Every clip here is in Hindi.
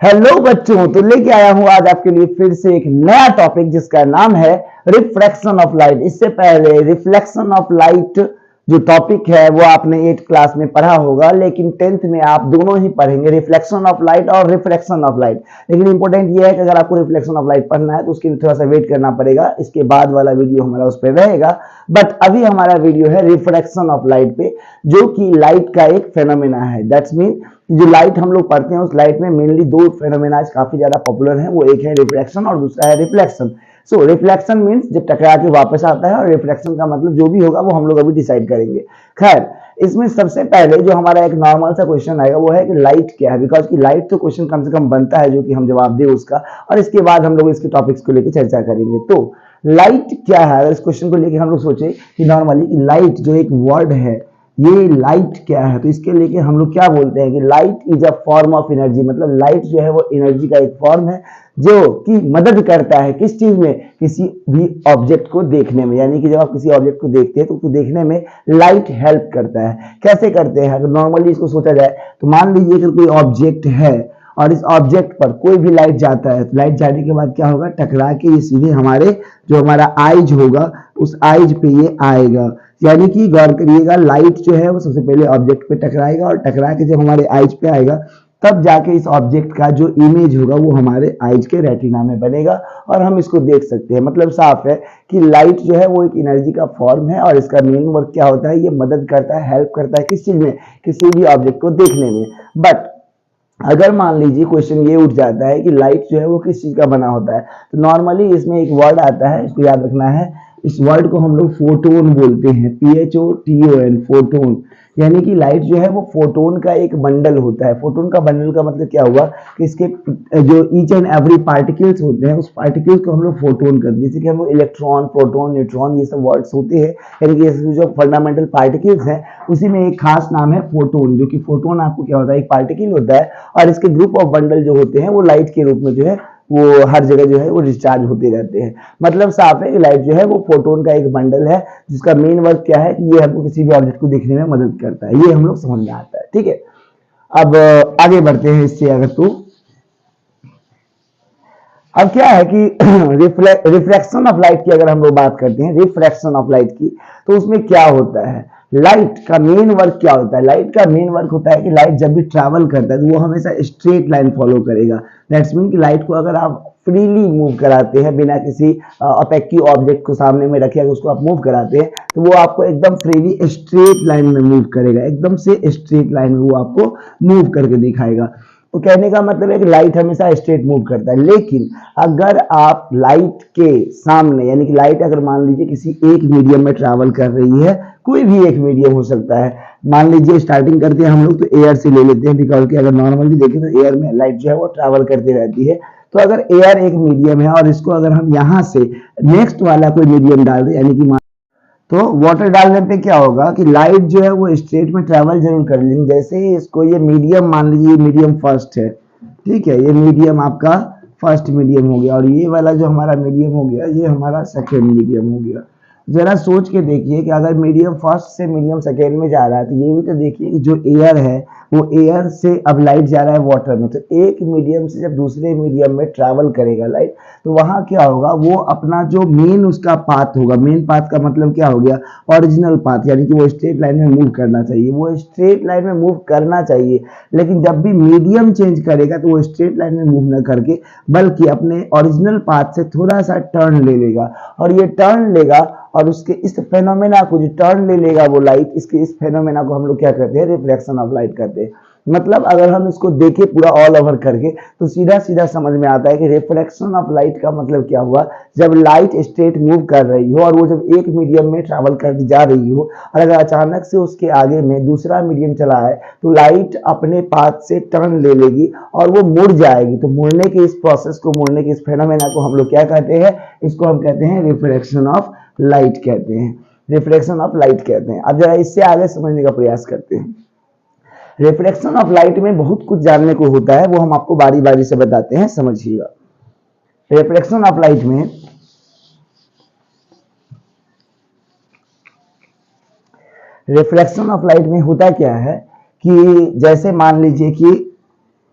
हेलो बच्चों, तो लेके आया हूं आज आपके लिए फिर से एक नया टॉपिक जिसका नाम है रिफ्रैक्शन ऑफ लाइट। इससे पहले रिफ्लेक्शन ऑफ लाइट जो टॉपिक है वो आपने 8th क्लास में पढ़ा होगा, लेकिन 10th में आप दोनों ही पढ़ेंगे, रिफ्लेक्शन ऑफ लाइट और रिफ्रैक्शन ऑफ लाइट। लेकिन इंपॉर्टेंट ये है कि अगर आपको रिफ्लेक्शन ऑफ लाइट पढ़ना है तो उसके लिए थोड़ा सा वेट करना पड़ेगा, इसके बाद वाला वीडियो हमारा उस पर रहेगा। बट अभी हमारा वीडियो है रिफ्रैक्शन ऑफ लाइट पे, जो कि लाइट का एक फेनोमेना है। दैट्स मीन जो लाइट हम लोग पढ़ते हैं उस लाइट में मेनली दो फेनोमेना काफी ज्यादा पॉपुलर है, वो एक है रिफ्रैक्शन और दूसरा है रिफ्लेक्शन। सो रिफ्लेक्शन मींस जब टकरा के वापस आता है, और रिफ्लेक्शन का मतलब जो भी होगा वो हम लोग अभी डिसाइड करेंगे। खैर, इसमें सबसे पहले जो हमारा एक नॉर्मल सा क्वेश्चन आएगा वो है कि लाइट क्या है, बिकॉज की लाइट तो क्वेश्चन कम से कम बनता है जो कि हम जवाब दें उसका, और इसके बाद हम लोग इसके टॉपिक्स को लेकर चर्चा करेंगे। तो लाइट क्या है, अगर इस क्वेश्चन को लेकर हम लोग सोचे कि नॉर्मली लाइट जो एक वर्ड है, ये लाइट क्या है, तो इसके लेके हम लोग क्या बोलते हैं कि light is a form of energy. मतलब लाइट जो है वो एनर्जी का एक फॉर्म है जो कि मदद करता है किस चीज में, किसी भी ऑब्जेक्ट को देखने में। यानी कि जब आप किसी ऑब्जेक्ट को देखते हैं तो उसको देखने में लाइट हेल्प करता है। कैसे करते हैं, अगर नॉर्मली इसको सोचा जाए तो मान लीजिए कि कोई ऑब्जेक्ट है और इस ऑब्जेक्ट पर कोई भी लाइट जाता है, तो लाइट जाने के बाद क्या होगा, टकरा के ये सीधे हमारे जो हमारा आइज होगा उस आइज पे ये आएगा। यानी कि गौर करिएगा, लाइट जो है वो सबसे पहले ऑब्जेक्ट पे टकराएगा और टकरा के जब हमारे आइज पे आएगा तब जाके इस ऑब्जेक्ट का जो इमेज होगा वो हमारे आइज के रेटिना में बनेगा और हम इसको देख सकते हैं। मतलब साफ है कि लाइट जो है वो एक एनर्जी का फॉर्म है और इसका मेन वर्क क्या होता है, ये मदद करता है, हेल्प करता है किस चीज में, किसी भी ऑब्जेक्ट को देखने में। बट अगर मान लीजिए क्वेश्चन ये उठ जाता है कि लाइट जो है वो किस चीज का बना होता है, तो नॉर्मली इसमें एक वर्ड आता है, इसको याद रखना है। इस वर्ड को हम लोग फोटोन बोलते हैं, PHOTON, फोटोन। यानी कि लाइट जो है वो फोटोन का एक बंडल होता है। फोटोन का बंडल का मतलब क्या हुआ कि इसके जो ईच एंड एवरी पार्टिकल्स होते हैं उस पार्टिकल्स को हम लोग फोटोन करते हैं। जैसे कि हम लोग इलेक्ट्रॉन, प्रोटॉन, न्यूट्रॉन, ये सब वर्ड्स होते हैं, यानी कि जो फंडामेंटल पार्टिकल्स हैं उसी में एक खास नाम है फोटोन। जो कि फोटोन आपको क्या होता है, एक पार्टिकल होता है और इसके ग्रुप ऑफ बंडल जो होते हैं वो लाइट के रूप में जो है वो हर जगह जो है वो डिस्चार्ज होते रहते हैं। मतलब साफ है कि लाइट जो है वो फोटोन का एक बंडल है जिसका मेन वर्क क्या है कि ये हमको किसी भी ऑब्जेक्ट को देखने में मदद करता है। ये हम लोग समझ में आता है, ठीक है। अब आगे बढ़ते हैं इससे। अगर तो अब क्या है कि रिफ्रैक्शन ऑफ लाइट की अगर हम लोग बात करते हैं, रिफ्रैक्शन ऑफ लाइट की, तो उसमें क्या होता है, लाइट का मेन वर्क क्या होता है। लाइट का मेन वर्क होता है कि लाइट जब भी ट्रैवल करता है तो वो हमेशा स्ट्रेट लाइन फॉलो करेगा। दैट्स मीन कि लाइट को अगर आप फ्रीली मूव कराते हैं बिना किसी अपेक्टिव ऑब्जेक्ट को सामने में रखे, अगर उसको आप मूव कराते हैं तो वो आपको एकदम फ्रीली स्ट्रेट लाइन में मूव करेगा, एकदम से स्ट्रेट लाइन में वो आपको मूव करके दिखाएगा। तो कहने का मतलब है कि लाइट हमेशा स्ट्रेट मूव करता है। लेकिन अगर आप लाइट के सामने, यानी कि लाइट अगर मान लीजिए किसी एक मीडियम में ट्रैवल कर रही है, कोई भी एक मीडियम हो सकता है, मान लीजिए स्टार्टिंग करते हैं हम लोग तो एयर से ले लेते हैं, बिकॉज कि अगर नॉर्मली देखें तो एयर में लाइट जो है वो ट्रैवल करती रहती है। तो अगर एयर एक मीडियम है और इसको अगर हम यहाँ से नेक्स्ट वाला कोई मीडियम डाल दें, यानी कि तो वाटर डालने पे क्या होगा कि लाइट जो है वो स्ट्रेट में ट्रैवल जरूर कर लेंगे। जैसे ही इसको ये मीडियम मान लीजिए, मीडियम फर्स्ट है, ठीक है, ये मीडियम आपका फर्स्ट मीडियम हो गया और ये वाला जो हमारा मीडियम हो गया ये हमारा सेकेंड मीडियम हो गया। जरा सोच के देखिए कि अगर मीडियम फर्स्ट से मीडियम सेकेंड में जा रहा है तो ये भी तो देखिए कि जो एयर है वो एयर से अब लाइट जा रहा है वाटर में, तो एक मीडियम से जब दूसरे मीडियम में ट्रैवल करेगा लाइट, तो वहां क्या होगा, वो अपना जो मेन उसका पाथ होगा, मेन पाथ का मतलब क्या हो गया, ओरिजिनल पाथ, यानी कि वो स्ट्रेट लाइन में मूव करना चाहिए, वो स्ट्रेट लाइन में मूव करना चाहिए। लेकिन जब भी मीडियम चेंज करेगा तो वो स्ट्रेट लाइन में मूव न करके बल्कि अपने ओरिजिनल पाथ से थोड़ा सा टर्न ले लेगा, और ये टर्न लेगा और उसके इस फेनोमेना को जो टर्न ले लेगा वो लाइट, इसके इस फेनोमेना को हम लोग क्या कहते हैं, रिफ्लेक्शन ऑफ लाइट कहते हैं। मतलब अगर हम इसको देखें पूरा ऑल ओवर करके तो सीधा सीधा समझ में आता है कि रिफ्लेक्शन ऑफ लाइट का मतलब क्या हुआ, जब लाइट स्ट्रेट मूव कर रही हो और वो जब एक मीडियम में ट्रैवल कर जा रही हो और अगर अचानक से उसके आगे में दूसरा मीडियम चला है तो लाइट अपने पाथ से टर्न ले लेगी और वो मुड़ जाएगी। तो मुड़ने के इस प्रोसेस को, मुड़ने के इस फेनोमेना को हम लोग क्या कहते हैं, इसको हम कहते हैं रिफ्लेक्शन ऑफ लाइट कहते हैं, रिफ्लेक्शन ऑफ लाइट कहते हैं। अब जरा इससे आगे समझने का प्रयास करते हैं। रिफ्लेक्शन ऑफ लाइट में बहुत कुछ जानने को होता है, वो हम आपको बारी बारी से बताते हैं, समझिएगा। रिफ्लेक्शन ऑफ लाइट में होता क्या है कि जैसे मान लीजिए कि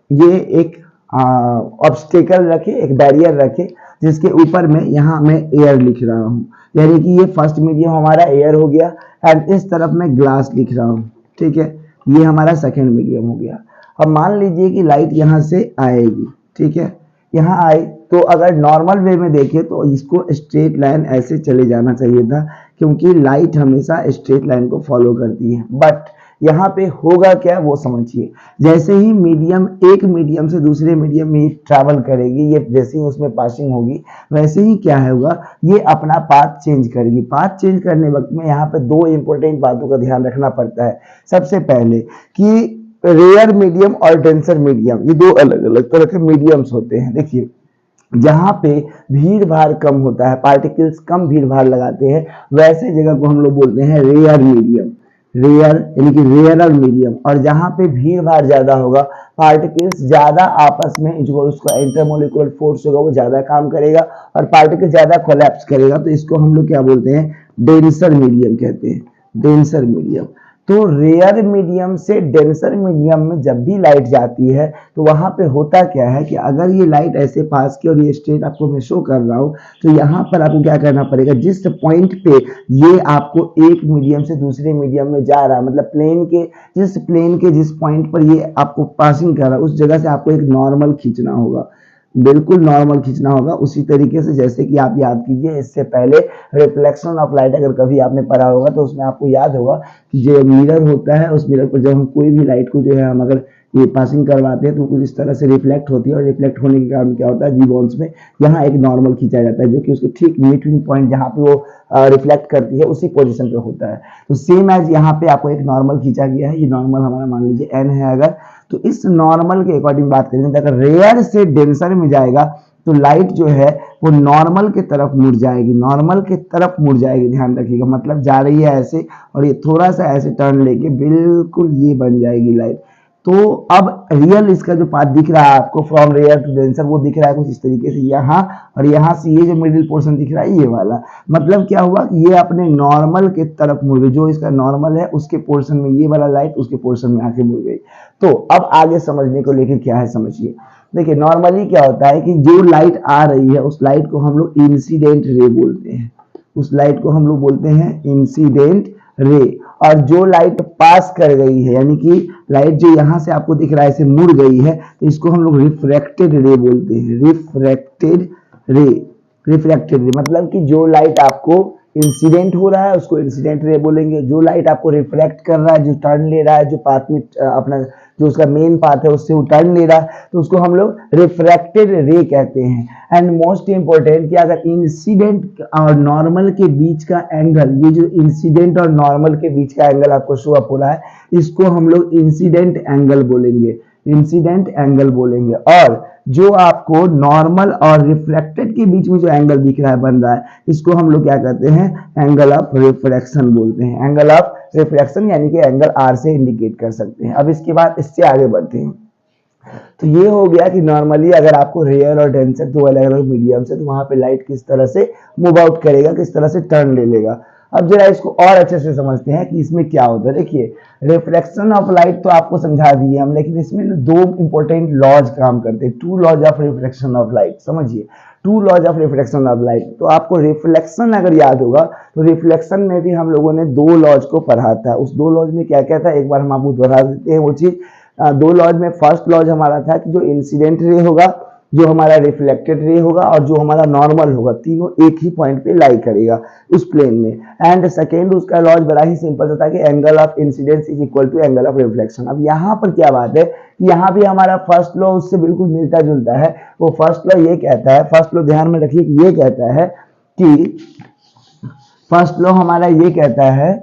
ये एक ऑब्स्टेकल रखे, एक बैरियर रखे, जिसके ऊपर में यहाँ मैं एयर लिख रहा हूँ, यानी कि ये फर्स्ट मीडियम हमारा एयर हो गया, एंड इस तरफ मैं ग्लास लिख रहा हूँ, ठीक है, ये हमारा सेकेंड मीडियम हो गया। अब मान लीजिए कि लाइट यहाँ से आएगी, ठीक है, यहाँ आई तो अगर नॉर्मल वे में देखें तो इसको स्ट्रेट लाइन ऐसे चले जाना चाहिए था, क्योंकि लाइट हमेशा स्ट्रेट लाइन को फॉलो करती है। बट यहाँ पे होगा क्या वो समझिए, जैसे ही मीडियम एक मीडियम से दूसरे मीडियम में ट्रैवल करेगी, ये जैसे ही उसमें पासिंग होगी वैसे ही क्या होगा, ये अपना पाथ चेंज करेगी। पाथ चेंज करने वक्त में यहाँ पे दो इंपॉर्टेंट बातों का ध्यान रखना पड़ता है। सबसे पहले कि रेयर मीडियम और डेंसर मीडियम, ये दो अलग अलग तरह के मीडियम्स होते हैं। देखिए जहां पे भीड़ भाड़ कम होता है, पार्टिकल्स कम भीड़ भाड़ लगाते हैं, वैसे जगह को हम लोग बोलते हैं रेयर मीडियम, रेयर यानी कि रेयरर मीडियम। और जहां पे भीड़ भाड़ ज्यादा होगा, पार्टिकल्स ज्यादा आपस में जो उसका इंटरमोलिकुलर फोर्स होगा वो ज्यादा काम करेगा और पार्टिकल ज्यादा कोलैप्स करेगा, तो इसको हम लोग क्या बोलते हैं, डेंसर मीडियम कहते हैं, डेंसर मीडियम। तो रेयर मीडियम से डेंसर मीडियम में जब भी लाइट जाती है तो वहां पे होता क्या है कि अगर ये लाइट ऐसे पास की और ये स्ट्रेट आपको मैं शो कर रहा हूं, तो यहाँ पर आपको क्या करना पड़ेगा, जिस पॉइंट पे ये आपको एक मीडियम से दूसरे मीडियम में जा रहा है, मतलब प्लेन के जिस पॉइंट पर ये आपको पासिंग कर रहा है, उस जगह से आपको एक नॉर्मल खींचना होगा, बिल्कुल नॉर्मल खींचना होगा। उसी तरीके से जैसे कि आप याद कीजिए, इससे पहले रिफ्लेक्शन ऑफ लाइट अगर कभी आपने पढ़ा होगा तो उसमें आपको याद होगा कि जो मिरर होता है, उस मिरर पर जब हम कोई भी लाइट को जो है हम अगर ये पासिंग करवाते हैं तो कुछ इस तरह से रिफ्लेक्ट होती है, और रिफ्लेक्ट होने के कारण क्या होता है, जीवॉन्स में यहाँ एक नॉर्मल खींचा जाता है, जो कि उसके ठीक बिटवीन पॉइंट जहाँ पे वो रिफ्लेक्ट करती है उसी पोजीशन पे होता है। तो सेम एज यहाँ पे आपको एक नॉर्मल खींचा गया है, ये नॉर्मल हमारा मान लीजिए n है अगर, तो इस नॉर्मल के अकॉर्डिंग बात करेंगे, अगर रेयर से डेंसर में जाएगा तो लाइट जो है वो नॉर्मल के तरफ मुड़ जाएगी, नॉर्मल के तरफ मुड़ जाएगी, ध्यान रखिएगा, मतलब जा रही है ऐसे और ये थोड़ा सा ऐसे टर्न लेके बिल्कुल ये बन जाएगी लाइट। तो अब रियल इसका जो पाथ दिख रहा है आपको फ्रॉम रेयर टू डेंसर, वो दिख रहा है कुछ इस तरीके से यहाँ, और यहाँ से ये जो मिडिल पोर्शन दिख रहा है ये वाला, मतलब क्या हुआ कि ये अपने नॉर्मल के तरफ मुड़ गई, जो इसका नॉर्मल है उसके पोर्शन में ये वाला लाइट उसके पोर्शन में आके मुड़ गई। तो अब आगे समझने को लेकर क्या है समझिए। देखिए नॉर्मली क्या होता है कि जो लाइट आ रही है उस लाइट को हम लोग इंसिडेंट रे बोलते हैं, उस लाइट को हम लोग बोलते हैं इंसिडेंट रे। और जो लाइट पास कर गई है, यानी कि लाइट जो यहां से आपको दिख रहा है ऐसे मुड़ गई है, तो इसको हम लोग रिफ्रैक्टेड रे बोलते हैं, रिफ्रैक्टेड रे, रिफ्रैक्टेड रे, मतलब कि जो लाइट आपको इंसिडेंट हो रहा है उसको इंसिडेंट रे बोलेंगे, जो लाइट आपको रिफ्लेक्ट कर रहा है, जो टर्न ले रहा है, जो पाथ में अपना जो उसका मेन पाथ है उससे वो टर्न ले रहा है, तो उसको हम लोग रिफ्रैक्टेड रे कहते हैं। एंड मोस्ट इंपॉर्टेंट कि अगर इंसिडेंट और नॉर्मल के बीच का एंगल, ये जो इंसिडेंट और नॉर्मल के बीच का एंगल आपको शो अप हो रहा है, इसको हम लोग इंसिडेंट एंगल बोलेंगे, इंसिडेंट एंगल बोलेंगे। और जो आपको नॉर्मल और रिफ्लेक्टेड के बीच में जो एंगल दिख रहा है बन रहा है, इसको हम लोग क्या कहते हैं, एंगल ऑफ रिफ्रैक्शन बोलते हैं, एंगल ऑफ रिफ्रैक्शन, यानी कि एंगल आर से इंडिकेट कर सकते हैं। अब इसके बाद इससे आगे बढ़ते हैं। तो ये हो गया कि नॉर्मली अगर आपको रेयर और डेंसर दो अलग अलग मीडियम से, तो वहां पे लाइट किस तरह से मूव आउट करेगा, किस तरह से टर्न ले लेगा। अब जरा इसको और अच्छे से समझते हैं कि इसमें क्या होता है। देखिए रिफ्लेक्शन ऑफ लाइट तो आपको समझा दिए हम, लेकिन इसमें दो इंपॉर्टेंट लॉज काम करते हैं, two laws of reflection of light. समझिए two laws of reflection of light, तो आपको रिफ्लेक्शन अगर याद होगा तो रिफ्लेक्शन में भी हम लोगों ने दो लॉज को पढ़ा था। उस दो लॉज में क्या क्या था, एक बार हम आपको दोहरा देते हैं वो चीज। दो लॉज में फर्स्ट लॉज हमारा था कि जो इंसिडेंट रे होगा, जो हमारा रिफ्लेक्टेड रे होगा और जो हमारा नॉर्मल होगा, तीनों एक ही पॉइंट पे लाई करेगा उस प्लेन में। एंड सेकेंड उसका लॉज बड़ा ही सिंपल था कि angle of incidence is equal to angle of reflection. अब यहाँ पर क्या बात है कि यहाँ भी हमारा फर्स्ट लॉ उससे बिल्कुल मिलता जुलता है। वो फर्स्ट लॉ ये कहता है, फर्स्ट लॉ ध्यान में रखिए कि ये कहता है कि फर्स्ट लॉ हमारा ये कहता है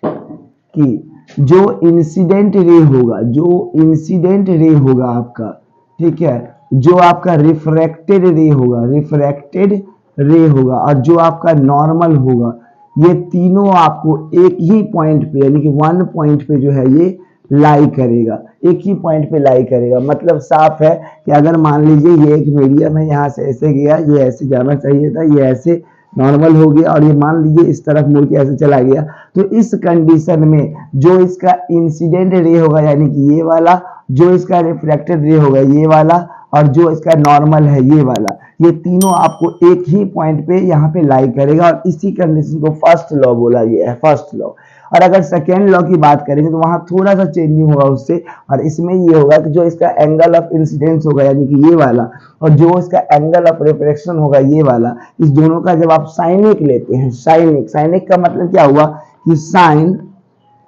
कि जो इंसिडेंट रे होगा, जो इंसिडेंट रे होगा आपका, ठीक है, जो आपका रिफ्रैक्टेड रे होगा, रिफ्रैक्टेड रे होगा, और जो आपका नॉर्मल होगा, ये तीनों आपको एक ही पॉइंट पे, यानी कि वन पॉइंट पे जो है ये लाई करेगा, एक ही पॉइंट पे लाई करेगा। मतलब साफ है कि अगर मान लीजिए ये एक मीडियम है, यहाँ से ऐसे गया, ये ऐसे जाना चाहिए था, ये ऐसे नॉर्मल हो गया, और ये मान लीजिए इस तरफ मुड़ के ऐसे चला गया, तो इस कंडीशन में जो इसका इंसिडेंट रे होगा, यानी कि ये वाला, जो इसका रिफ्रैक्टेड रे होगा ये वाला, और जो इसका नॉर्मल है ये वाला, ये तीनों आपको एक ही पॉइंट पे यहाँ पे लाई करेगा और इसी कंडीशन को फर्स्ट लॉ बोला गया है, फर्स्ट लॉ। और अगर सेकेंड लॉ की बात करेंगे तो वहां थोड़ा सा चेंजिंग होगा उससे, और इसमें ये होगा कि जो इसका एंगल ऑफ इंसिडेंस होगा यानी कि ये वाला, और जो इसका एंगल ऑफ रिफ्रैक्शन होगा ये वाला, इस दोनों का जब आप साइनिक लेते हैं, साइनिक, साइनिक का मतलब क्या हुआ कि साइन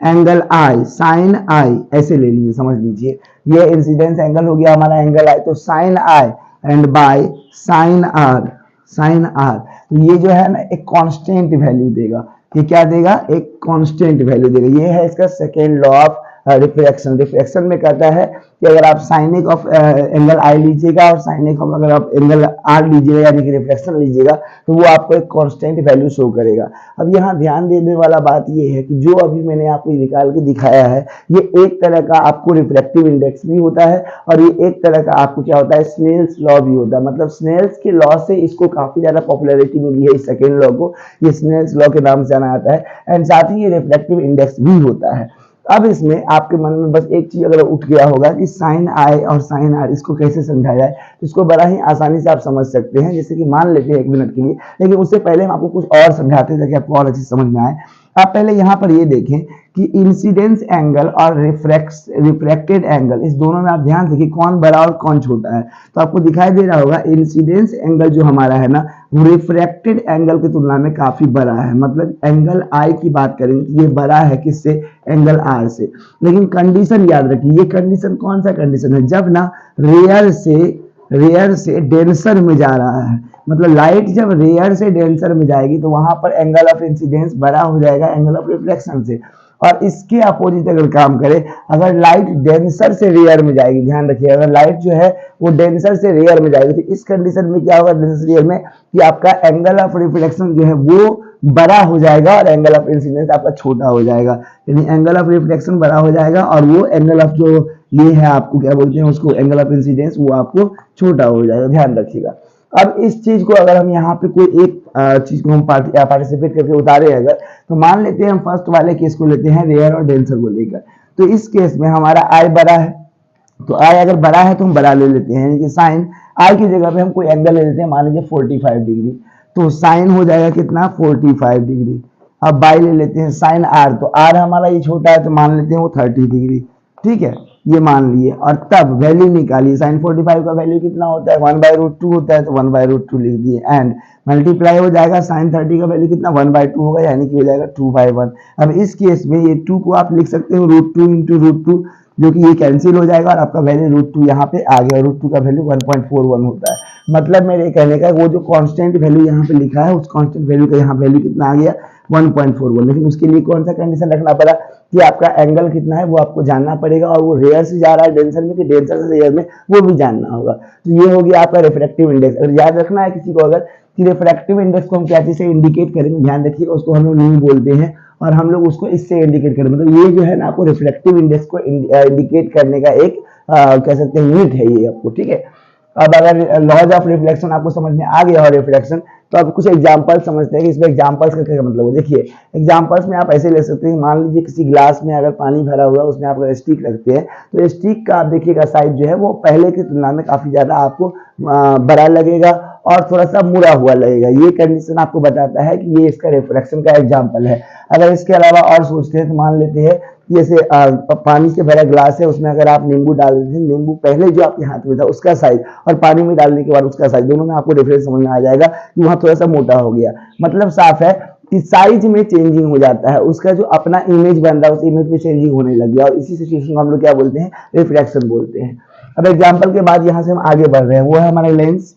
एंगल आई, साइन आई ऐसे ले लीजिए, समझ लीजिए ये इंसिडेंस एंगल हो गया हमारा एंगल आई, तो sine I and by sine R, sine R, तो ये जो है ना एक कांस्टेंट वैल्यू देगा, ये क्या देगा, एक कांस्टेंट वैल्यू देगा। ये है इसका second law of refraction. Refraction में कहता है कि अगर आप साइनिक ऑफ एंगल आई लीजिएगा और साइनिक ऑफ अगर आप एंगल आर लीजिएगा यानी कि रिफ्रैक्शन लीजिएगा तो वो आपको एक कांस्टेंट वैल्यू शो करेगा। अब यहाँ ध्यान देने वाला बात ये है कि जो अभी मैंने आपको निकाल के दिखाया है ये एक तरह का आपको रिफ्रैक्टिव इंडेक्स भी होता है और ये एक तरह का आपको क्या होता है, स्नेल्स लॉ भी होता है। मतलब स्नेल्स के लॉ से इसको काफी ज्यादा पॉपुलैरिटी मिली है, इस सेकेंड लॉ को ये स्नेल्स लॉ के नाम से जाना जाता है, एंड साथ ही ये रिफ्रैक्टिव इंडेक्स भी होता है। अब इसमें आपके मन में बस एक चीज अगर उठ गया होगा कि साइन आई और साइन आर इसको कैसे समझा जाए, तो इसको बड़ा ही आसानी से आप समझ सकते हैं। जैसे कि मान लेते हैं 1 मिनट के लिए, लेकिन उससे पहले हम आपको कुछ और समझाते हैं ताकि आपको और अच्छी समझ में आए। आप पहले यहाँ पर ये देखें कि इंसिडेंस एंगल और रिफ्रैक्टेड एंगल, इस दोनों में आप ध्यान देखिए कौन बड़ा और कौन छोटा है। तो आपको दिखाई दे रहा होगा इंसिडेंस एंगल जो हमारा है ना वो रिफ्रैक्टेड एंगल की तुलना में काफी बड़ा है। मतलब एंगल आई की बात करेंगे तो ये बड़ा है किससे, एंगल आर से। लेकिन कंडीशन याद रखिए, ये कंडीशन कौन सा कंडीशन है, जब ना रेयर से डेंसर में जा रहा है। मतलब लाइट जब रेयर से डेंसर में जाएगी तो वहां पर एंगल ऑफ इंसिडेंस बड़ा हो जाएगा एंगल ऑफ रिफ्लेक्शन से। और इसके अपोजिट अगर काम करे, अगर लाइट डेंसर से रेयर में जाएगी, ध्यान रखिए अगर लाइट जो है वो डेंसर से रेयर में जाएगी तो इस कंडीशन में क्या होगा डेंसर रेयर में, कि आपका एंगल ऑफ रिफ्लेक्शन जो है वो बड़ा हो जाएगा और एंगल ऑफ इंसिडेंस आपका छोटा हो जाएगा। यानी एंगल ऑफ रिफ्लेक्शन बड़ा हो जाएगा और वो एंगल ऑफ जो ये है आपको क्या बोलते हैं उसको, एंगल ऑफ इंसिडेंस, वो आपको छोटा हो जाएगा, ध्यान रखिएगा। अब इस चीज को अगर हम यहाँ पे कोई एक चीज को हम पार्टिसिपेट करके उतारे अगर, तो मान लेते हैं हम फर्स्ट वाले केस को लेते हैं रेयर और डेंसर को लेकर। तो इस केस में हमारा आई बड़ा है, तो आई अगर बड़ा है तो हम बड़ा ले लेते हैं, यानी कि साइन आई की जगह पे हम कोई एंगल ले लेते हैं, मान लीजिए 45 डिग्री, तो साइन हो जाएगा कितना 45 डिग्री। अब बाई ले लेते हैं साइन आर, तो आर हमारा ये छोटा है तो मान लेते हैं वो 30 डिग्री, ठीक है ये मान लिए। और तब वैल्यू निकालिए, साइन 45 का वैल्यू कितना होता है 1/√2 होता है, तो 1/√2 लिख दिए, एंड मल्टीप्लाई हो जाएगा साइन 30 का वैल्यू कितना 1/2 होगा, यानी कि हो जाएगा 2/1। अब इस केस में ये 2 को आप लिख सकते हो √2 × √2, जो कि ये कैंसिल हो जाएगा और आपका वैल्यू √2 यहाँ पे आ गया, √2 का वैल्यू 1.41 होता है। मतलब मेरे कहने का वो जो कांस्टेंट वैल्यू यहाँ पे लिखा है उस कांस्टेंट वैल्यू का यहाँ वैल्यू कितना आ गया 1.41। लेकिन उसके लिए कौन सा कंडीशन रखना पड़ा कि आपका एंगल कितना है वो आपको जानना पड़ेगा, और वो रेयर से जा रहा है डेंसर में कि डेंसर से रेयर में, वो भी जानना होगा। तो ये हो गया आपका रिफ्रैक्टिव इंडेक्स। अगर याद रखना है किसी को अगर कि रिफ्रैक्टिव इंडेक्स को हम क्या चीज से इंडिकेट करेंगे, ध्यान रखिएगा उसको हम लोग न्यू बोलते हैं और हम लोग उसको इससे इंडिकेट करें। मतलब ये जो है ना आपको रिफ्लेक्टिव इंडेक्स को इंडिकेट करने का एक कह सकते हैं यूनिट है ये आपको, ठीक है। अब अगर लॉज ऑफ रिफ्लेक्शन आपको समझ में आ गया और रिफ्लेक्शन, तो अब कुछ एग्जांपल समझते हैं कि इसमें एग्जांपल्स का क्या मतलब है। देखिए एग्जांपल्स में आप ऐसे ले सकते हैं, मान लीजिए किसी ग्लास में अगर पानी भरा हुआ है उसमें आप अगर स्टिक रखते हैं तो स्टिक का आप देखिएगा साइज जो है वो पहले की तुलना में काफी ज्यादा आपको बड़ा लगेगा और थोड़ा सा मुड़ा हुआ लगेगा। ये कंडीशन आपको बताता है कि ये इसका रिफ्लेक्शन का एग्जाम्पल है। अगर इसके अलावा और सोचते हैं तो मान लेते हैं जैसे पानी से भरा ग्लास है, उसमें अगर आप नींबू डाल देते हैं, नींबू पहले जो आपके हाथ में था उसका साइज और पानी में डालने के बाद उसका साइज, दोनों में आपको डिफरेंस समझ में आ जाएगा कि वहां थोड़ा सा मोटा हो गया। मतलब साफ है कि साइज में चेंजिंग हो जाता है, उसका जो अपना इमेज बन रहा है उस इमेज में चेंजिंग होने लग गया, और इसी सिचुएशन को हम लोग क्या बोलते हैं, रिफ्रैक्शन बोलते हैं। अब एग्जाम्पल के बाद यहाँ से हम आगे बढ़ रहे हैं, वो है हमारा लेंस,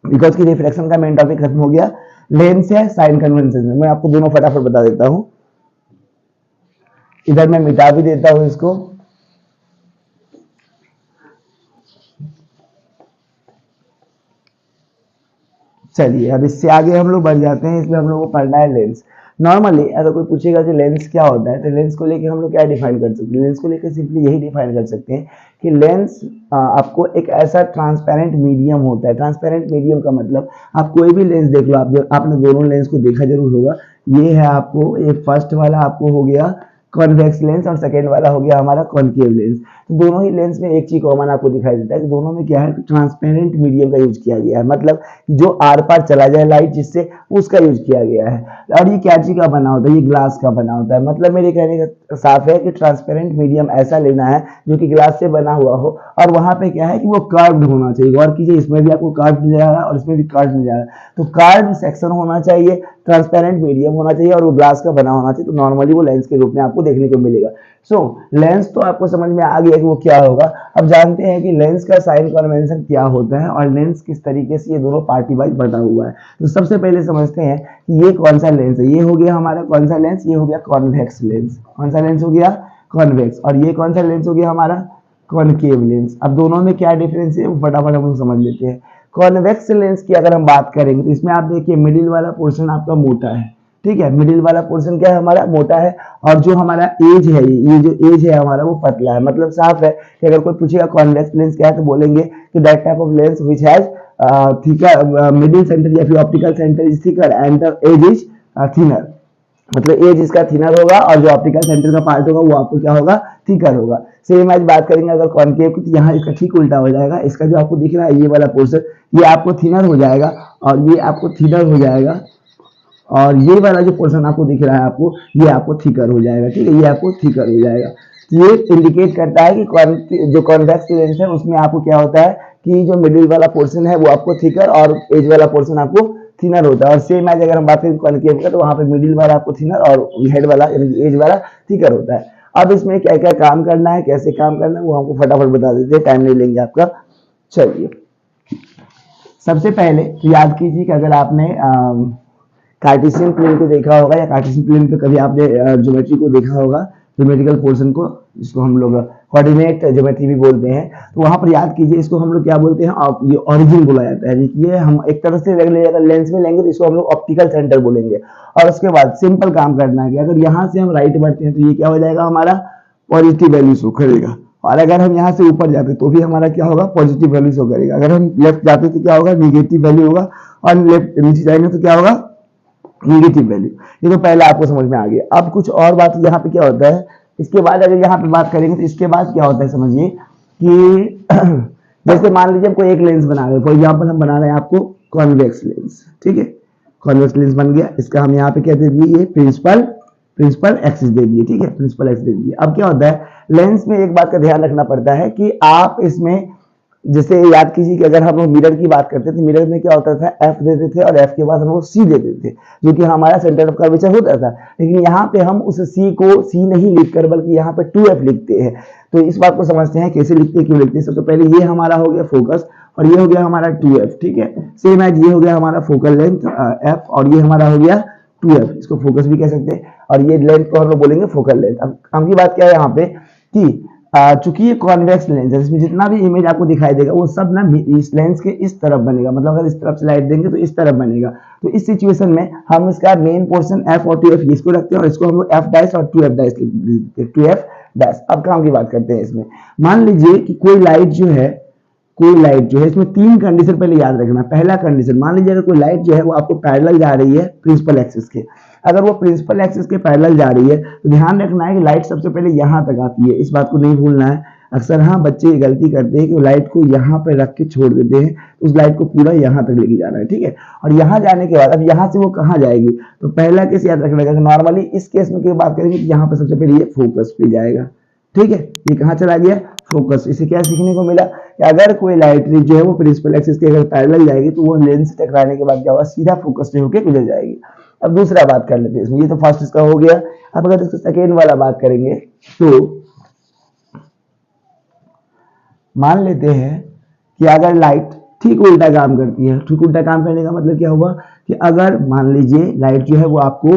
बिकॉज की रिफ्रैक्शन का मेन टॉपिक खत्म हो गया। लेंस है साइन कन्वेंशन में, मैं आपको दोनों फटाफट बता देता हूं, इधर मैं मिटा भी देता हूं इसको। चलिए अब इससे आगे हम लोग बढ़ जाते हैं, इसमें हम लोग को पढ़ना है लेंस। नॉर्मली अगर कोई पूछेगा कि लेंस क्या होता है तो लेंस को लेकर हम लोग क्या डिफाइन कर सकते हैं, लेंस को लेकर सिंपली यही डिफाइन कर सकते हैं कि लेंस आपको एक ऐसा ट्रांसपेरेंट मीडियम होता है। ट्रांसपेरेंट मीडियम का मतलब आप कोई भी लेंस देख लो, आपने दोनों लेंस को देखा जरूर होगा। ये है आपको एक फर्स्ट वाला आपको हो गया कॉन्वेक्स लेंस और सेकेंड वाला हो गया हमारा कॉनकेव लेंस। तो दोनों ही लेंस में एक चीज कॉमन आपको दिखाई देता है कि दोनों में क्या है, ट्रांसपेरेंट मीडियम का यूज किया गया है, मतलब जो आर पार चला जाए लाइट जिससे, उसका यूज किया गया है। और ये क्या चीज का बना होता है, ये ग्लास का बना होता है। मतलब मेरे कहने का साफ है कि ट्रांसपेरेंट मीडियम ऐसा लेना है जो कि ग्लास से बना हुआ हो, और वहां पे क्या है कि वो कर्व्ड होना चाहिए। गौर कीजिए, इसमें भी आपको कर्व्ड नजर आ रहा है और इसमें भी कर्व्ड नजर आ रहा है। तो कर्व्ड सेक्शन होना चाहिए, ट्रांसपेरेंट मीडियम होना चाहिए और वो ग्लास का बना होना चाहिए। तो नॉर्मली वो लेंस के रूप में आपको देखने को मिलेगा। लेंस तो आपको समझ में आ गया कि वो क्या होगा। अब जानते हैं कि लेंस का साइन कन्वेंशन क्या होता है और लेंस किस तरीके से ये दोनों पार्टी वाइज बना हुआ है। तो सबसे पहले समझते हैं कि ये कौन सा लेंस है। ये हो गया हमारा कौन सा लेंस, ये हो गया कॉन्वेक्स लेंस। कौन सा लेंस हो गया, कॉन्वेक्स। और ये कौन सा लेंस हो गया हमारा, कॉनकेव लेंस। अब दोनों में क्या डिफरेंस है वो फटाफट हम समझ लेते हैं। कॉन्वेक्स लेंस की अगर हम बात करेंगे तो इसमें आप देखिए मिडिल वाला पोर्शन आपका मोटा है, ठीक है, मिडिल वाला पोर्शन क्या है हमारा, मोटा है। और जो हमारा एज है, ये जो एज है हमारा वो पतला है। मतलब साफ है कि अगर कोई पूछेगा कॉन्वेक्स लेंस क्या है तो बोलेंगे कि that type of lens which has thicker middle centre या फिर optical centre is thicker and the edge is thinner. मतलब एज इसका थिनर होगा और जो ऑप्टिकल सेंटर का पार्ट होगा वो आपको क्या होगा, थिकर होगा। सेम आज बात करेंगे अगर कॉनकेव की, तो यहाँ इसका ठीक उल्टा हो जाएगा। इसका जो आपको दिख रहा है ये वाला पोर्शन, ये आपको थिनर हो जाएगा और ये आपको थिनर हो जाएगा, और ये वाला जो पोर्शन आपको दिख रहा है आपको, ये आपको थिकर हो जाएगा, ठीक है, ये आपको थिकर हो जाएगा। ये इंडिकेट करता है कि जो कॉन्वेक्स लेंस है उसमें आपको क्या होता है कि जो मिडिल वाला पोर्शन है वो आपको थिकर और एज वाला पोर्शन आपको थिनर होता है। और सेम एज अगर हम बात करें कॉनकेव का, तो वहां पे मिडिल वाला आपको थिनर और हेड वाला यानी एज वाला थिकर होता है। अब इसमें क्या क्या काम करना है, कैसे काम करना है, वो हमको फटाफट बता देते हैं, टाइम नहीं लेंगे आपका। चलिए, सबसे पहले तो याद कीजिए कि अगर आपने कार्टेशियन प्लेन को देखा होगा या कार्टेशियन प्लेन पे कभी आपने ज्योमेट्री को देखा होगा, ज्योमेट्रिकल पोर्शन को, जिसको हम लोग कोऑर्डिनेट ज्योमेट्री भी बोलते हैं, तो वहां पर याद कीजिए इसको हम लोग क्या बोलते हैं, ये ओरिजिन बोला जाता है। ये हम एक तरह से अगर लेंस में लेंगे तो इसको हम लोग ऑप्टिकल सेंटर बोलेंगे। और उसके बाद सिंपल काम करना है कि अगर यहाँ से हम राइट बढ़ते हैं तो ये क्या हो जाएगा हमारा, पॉजिटिव वैल्यू शो करेगा। और अगर हम यहाँ से ऊपर जाते तो भी हमारा क्या होगा, पॉजिटिव वैल्यू शो करेगा। अगर हम लेफ्ट जाते तो क्या होगा, निगेटिव वैल्यू होगा, और लेफ्ट नीचे जाएंगे तो क्या होगा, निगेटिव वैल्यू। ये तो पहले आपको समझ में आ गया। अब कुछ और बात यहाँ पे क्या होता है, इसके बाद अगर यहाँ पे बात करेंगे तो इसके बाद क्या होता है समझिए कि जैसे मान लीजिए हमको एक लेंस बना रहे हैं, फॉर एग्जाम्पल हम बना रहे हैं आपको कॉन्वेक्स लेंस, ठीक है, कॉन्वेक्स लेंस बन गया। इसका हम यहाँ पे क्या दे दिए, प्रिंसिपल एक्सिस दे दिए, ठीक है, प्रिंसिपल एक्सिस दे दिए। अब क्या होता है, लेंस में एक बात का ध्यान रखना पड़ता है कि आप इसमें, जैसे याद कीजिए कि अगर हम लोग मिरर की बात करते थे, मिरर में क्या होता था, एफ देते थे और एफ के बाद हम लोग सी देते थे, जो कि हमारा सेंटर ऑफ कर्वेचर होता था। लेकिन यहाँ पे हम उस सी को सी नहीं लिखकर बल्कि यहाँ पे 2f लिखते हैं। तो इस बात को समझते हैं कैसे लिखते हैं, क्यों लिखते हैं। सबसे पहले ये हमारा हो गया फोकस और ये हो गया हमारा 2f, ठीक है। सेम एज ये हो गया हमारा फोकल लेंथ f और ये हमारा हो गया 2f, इसको फोकस भी कह सकते हैं। और ये लेंथ को हम लोग बोलेंगे फोकल लेंथ। अब काम की बात क्या है यहाँ पे कि चूंकि ये कॉन्वेक्स लेंस है, इसमें जितना भी इमेज आपको दिखाई देगा वो सब ना इस लेंस के इस तरफ बनेगा। मतलब अगर इस तरफ से लाइट देंगे तो इस तरफ बनेगा। तो इस सिचुएशन में हम इसका मेन पोर्शन f और 2f इसको रखते हैं और इसको हम लोग f डैश और 2f डैश लिखते हैं, 2f डैश। अब काम की बात करते हैं इसमें। मान लीजिए कि कोई लाइट जो है इसमें तीन कंडीशन पहले याद रखना। पहला कंडीशन, मान लीजिए अगर कोई लाइट जो है वो आपको पैरेलल जा रही है प्रिंसिपल एक्सिस के, अगर वो प्रिंसिपल एक्सिस के पैरेलल जा रही है तो ध्यान रखना है कि लाइट सबसे पहले यहाँ तक आती है। इस बात को नहीं भूलना है। अक्सर हाँ बच्चे ये गलती करते हैं कि लाइट को यहाँ पे रख के छोड़ देते हैं, उस लाइट को पूरा यहाँ तक लेके जाना है, ठीक है। और यहाँ जाने के बाद अब यहाँ से वो कहाँ जाएगी, तो पहला केस याद रखना है। नॉर्मली इस केस में क्या बात करेंगे, यहाँ पे सबसे पहले ये फोकस पे जाएगा, ठीक है। ये कहाँ चला गया, फोकस। इसे क्या सीखने को मिला कि अगर कोई लाइट रे जो है वो प्रिंसिपल एक्सिस के अगर पैरेलल जाएगी तो वो लेंस से टकराने के बाद क्या होगा, सीधा फोकस से होकर गुजर जाएगी। अब दूसरा बात कर लेते हैं इसमें। ये तो फर्स्ट इसका हो गया। अब अगर इसका सेकेंड वाला बात करेंगे तो मान लेते हैं कि अगर लाइट ठीक उल्टा काम करती है। ठीक उल्टा काम करने का मतलब क्या हुआ कि अगर मान लीजिए लाइट जो है वो आपको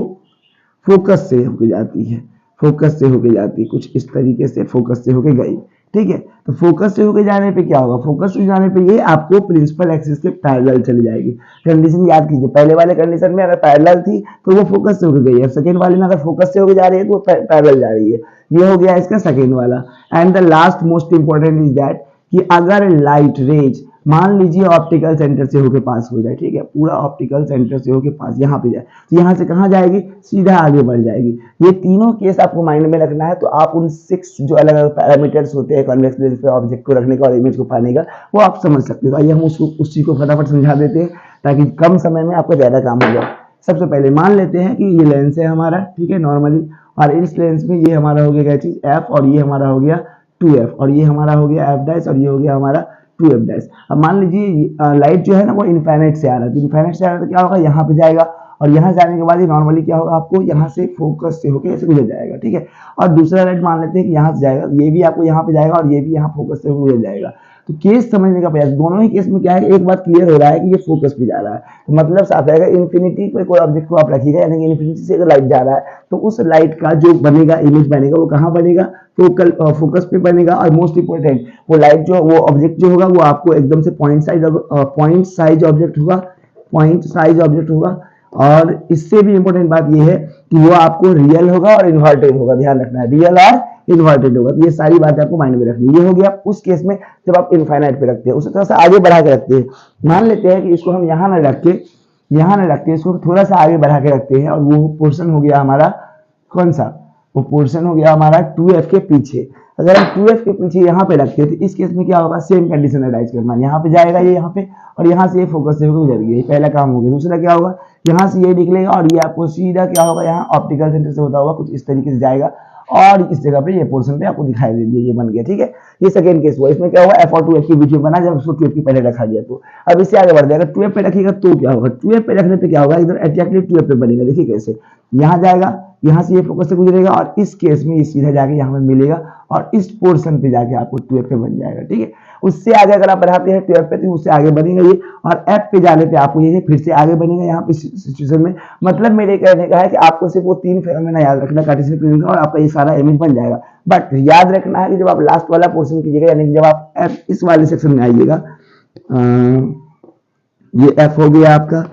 फोकस से होके जाती है, कुछ इस तरीके से फोकस से होके गई, ठीक है। तो फोकस से होके जाने पे क्या होगा, फोकस से जाने पे ये आपको प्रिंसिपल एक्सिस के पैरेलल चली जाएगी। कंडीशन याद कीजिए, पहले वाले कंडीशन में अगर पैरेलल थी तो वो फोकस से होके गई है, सेकंड वाले में अगर फोकस से होके जा रही है तो वो पैरेलल जा रही है। ये हो गया इसका सेकंड वाला। And the last most important is that कि अगर लाइट रेज मान लीजिए ऑप्टिकल सेंटर से होके पास हो जाए, ठीक है, पूरा ऑप्टिकल सेंटर से होके पास यहाँ पे जाए, तो यहाँ से कहाँ जाएगी, सीधा आगे बढ़ जाएगी। ये तीनों केस आपको माइंड में रखना है। तो आप उन 6 जो अलग अलग पैरामीटर्स होते हैं कॉन्वेक्स लेंस पे ऑब्जेक्ट को रखने का और इमेज को पाने का, वो आप समझ सकते हो। आइए हम उस चीज को फटाफट समझा देते हैं ताकि कम समय में आपका ज्यादा काम हो जाए। सबसे पहले मान लेते हैं कि ये लेंस है हमारा, ठीक है, नॉर्मली, और इस लेंस में ये हमारा हो गया क्या चीज, एफ, और ये हमारा हो गया 2f, और ये हमारा हो गया एफ डैश, और ये हो गया हमारा 2f डैश। अब मान लीजिए लाइट जो है ना वो इनफाइनाइट से आ रहा है, तो इनफाइनाइट से आ रहा है तो क्या होगा, यहाँ पे जाएगा, और यहाँ जाने के बाद ये नॉर्मली क्या होगा, आपको यहाँ से फोकस से होकर ऐसे गुजर जाएगा, ठीक है। और दूसरा लाइट मान लेते हैं कि यहाँ से जाएगा, ये भी आपको यहाँ पे जाएगा और ये भी यहाँ फोकस से गुजर जाएगा। तो केस समझने का प्रयास, दोनों ही केस में क्या है, एक बात क्लियर हो रहा है कि ये फोकस पे जा रहा है, तो मतलब साफ रहेगा इन्फिनिटी पे कोई ऑब्जेक्ट को आप रखिएगा, यानी कि इन्फिनिटी से अगर लाइट जा रहा है तो उस लाइट का जो बनेगा, इमेज बनेगा, वो कहाँ बनेगा, फोकल फोकस पे बनेगा। और मोस्ट इंपोर्टेंट, वो लाइट जो, वो ऑब्जेक्ट जो होगा वो आपको एकदम से पॉइंट साइज ऑब्जेक्ट होगा, पॉइंट साइज ऑब्जेक्ट होगा। और इससे भी इंपॉर्टेंट बात यह है कि वो आपको रियल होगा और इन्वर्टेड होगा, ध्यान रखना है, रियल और इन्वर्टेड होगा। तो ये सारी बातें आपको माइंड में रखनी है। ये हो गया उस केस में जब आप इनफाइनाइट पे रखते हैं, उसी तरह से आगे बढ़ा के रखते हैं। मान लेते हैं कि इसको हम यहाँ न रख के, यहाँ न रखते, इसको थोड़ा सा आगे बढ़ा के रखते हैं, और वो पोर्शन हो गया हमारा कौन सा, वो पोर्शन हो गया हमारा 2f के पीछे। अगर हम 2f के पीछे यहाँ पे रखते हैं तो इस केस में क्या होगा, सेम कंडीशन अराइज करना, यहाँ पे जाएगा ये यहाँ पे, और यहाँ से ये फोकस से होकर गुजर गया, पहला काम हो गया। दूसरा क्या होगा, यहाँ से ये निकलेगा और ये आपको सीधा क्या होगा, यहाँ ऑप्टिकल सेंटर से होता होगा कुछ इस तरीके से जाएगा, और इस जगह पे ये पोर्शन पे आपको दिखाई दे दिया, ये बन गया, ठीक है। ये सेकंड केस हुआ। इसमें क्या होगा, एफ और 2f के बीच में बना जब उसको 2f के पहले रखा गया। तो अब इससे आगे बढ़ जाएगा, 2f पे रखिएगा तो क्या होगा, 2f पे रखने पे क्या होगा, इधर एग्जैक्टली 2f पे बनेगा। देखिए कैसे, यहाँ जाएगा, यहाँ से ये फोकस से गुजरेगा, और इस केस में ये सीधा जाके यहाँ पे मिलेगा, और इस पोर्शन पे जाके आपको 2f पे बन जाएगा, ठीक है। उससे आगे अगर आप बढ़ाते हैं 12 पे तो उससे आगे बनेगा ये, और f पे जाने पे आपको ये फिर से आगे बनेगा यहाँ पे सिचुएशन में। मतलब मेरे कहने का है कि आपको सिर्फ वो 3 फेनोमेना याद रखना, कार्टेशियन कोऑर्डिनेट का, और आपका ये सारा इमेज बन जाएगा। बट याद रखना है कि जब आप लास्ट वाला पोर्शन कीजिएगा, यानी कि जब आप f इस वाले सेक्शन में आइएगा, ये f हो गया आपका,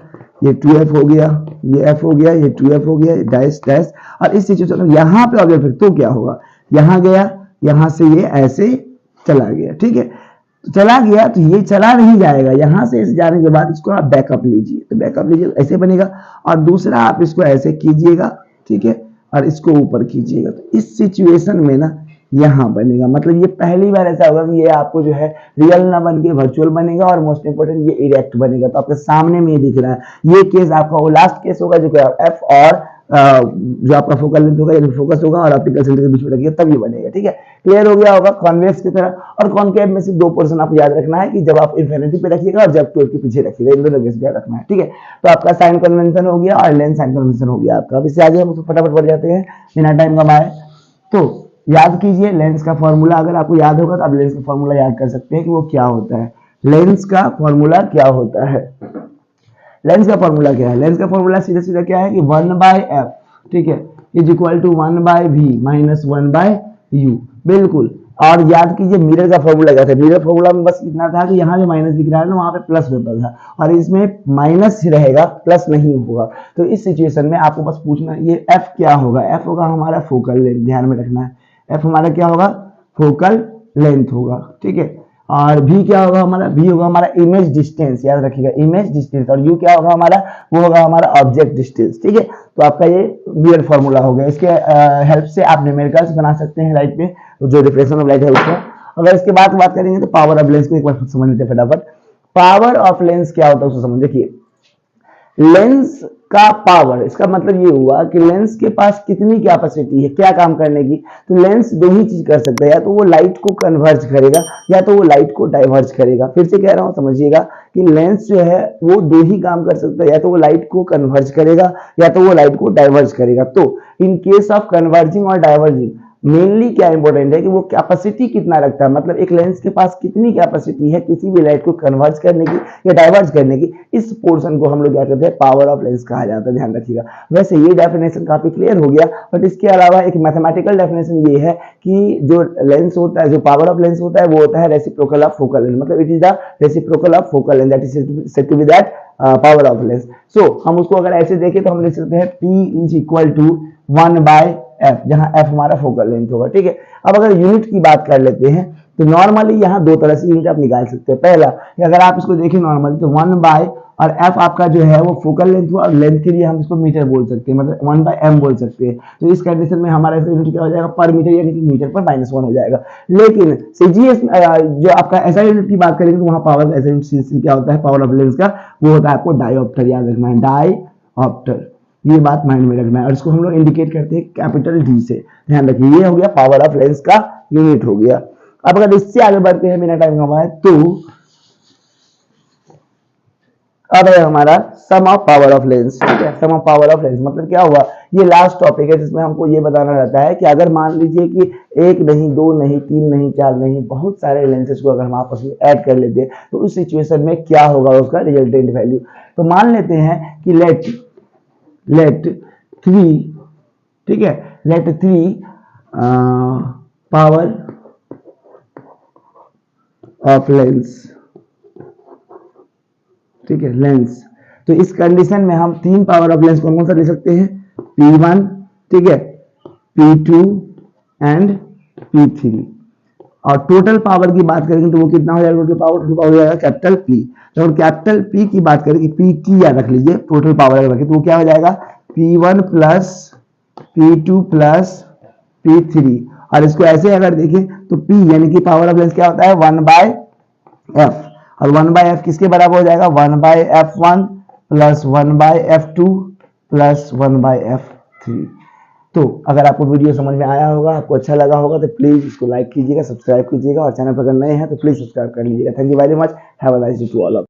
ये 2f हो गया, ये f हो गया, ये 2f हो गया, डैश डैश, और इस सिचुएशन में यहाँ पे ऑब्जेक्ट तो क्या होगा, यहाँ गया, यहाँ से ये ऐसे चला गया, ठीक है। तो चला गया तो ये चला नहीं जाएगा, यहाँ से इस जाने के बाद इसको आप बैकअप लीजिए, तो बैकअप लीजिए ऐसे बनेगा, और दूसरा आप इसको ऐसे कीजिएगा, ठीक है, और इसको ऊपर कीजिएगा। तो इस सिचुएशन में ना यहाँ बनेगा, मतलब ये पहली बार ऐसा होगा कि ये आपको जो है रियल ना बन के वर्चुअल बनेगा, और मोस्ट इंपोर्टेंट ये इरेक्ट बनेगा। तो आपके सामने में ये दिख रहा है। ये केस आपका वो लास्ट केस होगा जो एफ और जो आपका फोकल लेंथ होगा, या फोकस होगा, और ऑप्टिकल सेंटर के बीच में रखिएगा, तब ये बनेगा, ठीक है। क्लियर हो गया होगा कॉन्वेक्स की तरह। और कॉन्केव में सिर्फ 2 पोर्शन आपको याद रखना है, कि जब आप इन्फिनिटी पे रखिएगा और जब 12 के पीछे रखिएगा, इन दोनों केस याद रखना है, ठीक है। तो आपका साइन कन्वेंशन हो गया और लेंस साइन कन्वेंशन हो गया आपका। अब इससे आगे हम फटाफट बढ़ जाते हैं बिना टाइम गवाए। तो याद कीजिए लेंस का फॉर्मूला, अगर आपको याद होगा तो आप लेंस का फॉर्मूला याद कर सकते हैं कि वो क्या होता है। लेंस का फॉर्मूला क्या होता है, लेंस का फॉर्मूला क्या है, लेंस का फॉर्मूला सीधा सीधा क्या है कि 1/f, ठीक है, is equal to 1/v minus 1/u, बिल्कुल। और याद कीजिए मिरर का फॉर्मूला क्या था, मिरर फॉर्मूला में बस इतना था कि यहाँ जो माइनस दिख रहा है ना वहां पे प्लस होता था, और इसमें माइनस रहेगा, प्लस नहीं होगा। तो इस सिचुएशन में आपको बस पूछना ये f क्या होगा, f होगा हमारा फोकल लेंथ, ध्यान में रखना है, f हमारा क्या होगा, फोकल लेंथ होगा, ठीक है। और v क्या होगा हमारा, v होगा हमारा इमेज डिस्टेंस, याद रखिएगा इमेज डिस्टेंस, और u क्या होगा हमारा, वो होगा हमारा ऑब्जेक्ट डिस्टेंस, ठीक है। तो आपका ये मिरर फॉर्मूला हो गया। इसके हेल्प से आप न्यूमेरिकल्स बना सकते हैं लाइट में, जो रिफ्लेक्शन ऑफ लाइट है उसका। अगर इसके बाद बात करेंगे तो पावर ऑफ लेंस को एक बार समझ लेते हैं फटाफट। पावर ऑफ लेंस क्या होता है उसको समझ। देखिए लेंस का पावर, इसका मतलब ये हुआ कि लेंस के पास कितनी कैपेसिटी है क्या काम करने की। तो लेंस 2 ही चीज कर सकता है, या तो वो लाइट को कन्वर्ज करेगा या तो वो लाइट को डाइवर्ज करेगा। फिर से कह रहा हूं समझिएगा कि लेंस जो है वो 2 ही काम कर सकता है, या तो वो लाइट को कन्वर्ज करेगा या तो वो लाइट को डाइवर्ज करेगा। तो इन केस ऑफ कन्वर्जिंग और डाइवर्जिंग मेनली क्या इंपॉर्टेंट है कि वो कैपेसिटी कितना रखता है, मतलब एक लेंस के पास कितनी कैपेसिटी है किसी भी लाइट को कन्वर्ज करने की या डाइवर्ज करने की। इस पोर्शन को हम लोग क्या कहते हैं, पावर ऑफ लेंस कहा जाता है, ध्यान रखिएगा। वैसे ये डेफिनेशन काफी क्लियर हो गया, बट इसके अलावा एक मैथमेटिकल डेफिनेशन ये है कि जो लेंस होता है, जो पावर ऑफ लेंस होता है वो होता है रेसिप्रोकल ऑफ फोकल लेंथ, मतलब it is the reciprocal of focal length, that is said to be that power of lens. So हम उसको अगर ऐसे देखें तो हम लिख सकते हैं P is equal to 1/f, जहां f हमारा फोकल लेंथ होगा, ठीक है। अब अगर यूनिट की बात कर लेते हैं तो नॉर्मली यहाँ दो तरह से यूनिट आप निकाल सकते हैं। पहला कि अगर आप इसको देखें नॉर्मली तो 1 बाय और f आपका जो है वो फोकल लेंथ हुआ और लेंथ के लिए हम इसको मीटर बोल सकते हैं, मतलब 1 बाय m बोल सकते हैं। तो इस कंडीशन में हमारा इसका यूनिट क्या हो जाएगा, पर मीटर, यानी कि मीटर पर -1 हो जाएगा। लेकिन सीजीएस जो आपका एसआई यूनिट की बात करेंगे तो वहाँ पावर का एसआई क्या होता है, पावर ऑफ लेंस का वो होता है आपको डायऑप्टर, याद रखना है, डायऑप्टर, ये बात माइंड में रखना है। और इसको हम लोग इंडिकेट करते हैं कैपिटल डी से, ध्यान रखिए। ये हो गया पावर ऑफ लेंस का यूनिट हो गया। अब अगर इससे आगे बढ़ते हैं बिना टाइम गवाए तो अब है हमारा सम ऑफ पावर ऑफ लेंस। ठीक है, सम ऑफ पावर ऑफ लेंस मतलब क्या हुआ, ये लास्ट टॉपिक है जिसमें हमको ये बताना रहता है कि अगर मान लीजिए कि 1 नहीं, 2 नहीं, 3 नहीं, 4 नहीं, बहुत सारे लेंसेज को अगर हम आपस में ऐड कर लेते हैं तो उस सिचुएशन में क्या होगा उसका रिजल्टेंट वैल्यू। तो मान लेते हैं कि लेट 3, ठीक है, लेट 3 पावर ऑफ लेंस, ठीक है, लेंस। तो इस कंडीशन में हम 3 पावर ऑफ लेंस कौन कौन सा ले सकते हैं, P1, ठीक है, P2 एंड P3। और टोटल पावर की बात करेंगे तो वो कितना हो जाएगा, टोटल पावर हो जाएगा कैपिटल P। तो कैपिटल P की बात करेंगे, PT याद रख लीजिए, टोटल पावर अगर रखें तो वो क्या हो जाएगा, P1 plus P2 plus P3। और इसको ऐसे अगर देखें तो P यानी कि पावर ऑफ लेंस क्या होता है, 1 बाय f, और 1 बाय f किसके बराबर हो जाएगा, 1 by f1 plus 1 by f2 plus 1 by f3। तो अगर आपको वीडियो समझ में आया होगा, आपको अच्छा लगा होगा तो प्लीज इसको लाइक कीजिएगा, सब्सक्राइब कीजिएगा, और चैनल पर अगर नए हैं तो प्लीज सब्सक्राइब कर लीजिएगा। Thank you very much, have a nice day to all of.